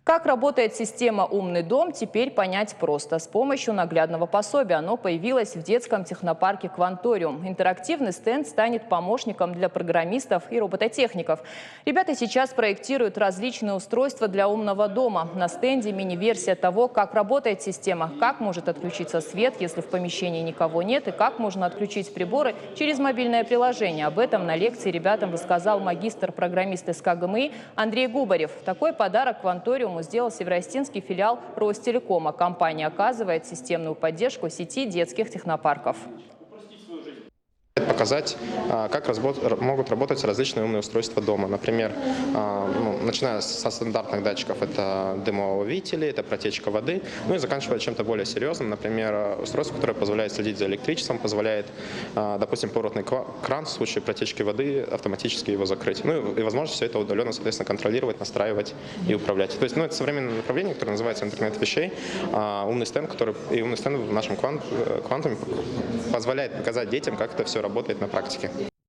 Как работает система «Умный дом», теперь понять просто. С помощью наглядного пособия оно появилось в детском технопарке «Кванториум». Интерактивный стенд станет помощником для программистов и робототехников. Ребята сейчас проектируют различные устройства для умного дома. На стенде мини-версия того, как работает система, как может отключиться свет, если в помещении никого нет, и как можно отключить приборы через мобильное приложение. Об этом на лекции ребятам рассказал магистр-программист из КГМИ Андрей Губарев. Такой подарок «Кванториуму» сделал северостинский филиал Ростелекома. Компания оказывает системную поддержку сети детских технопарков. Показать, как могут работать различные умные устройства дома. Например, начиная со стандартных датчиков, это дымоуловители, это протечка воды, ну и заканчивая чем-то более серьезным, например, устройство, которое позволяет следить за электричеством, позволяет, допустим, поворотный кран в случае протечки воды автоматически его закрыть. Ну и возможно все это удаленно, соответственно, контролировать, настраивать и управлять. То есть, это современное направление, которое называется интернет вещей. Умный стенд, в нашем квантуме позволяет показать детям, как это все работает на практике.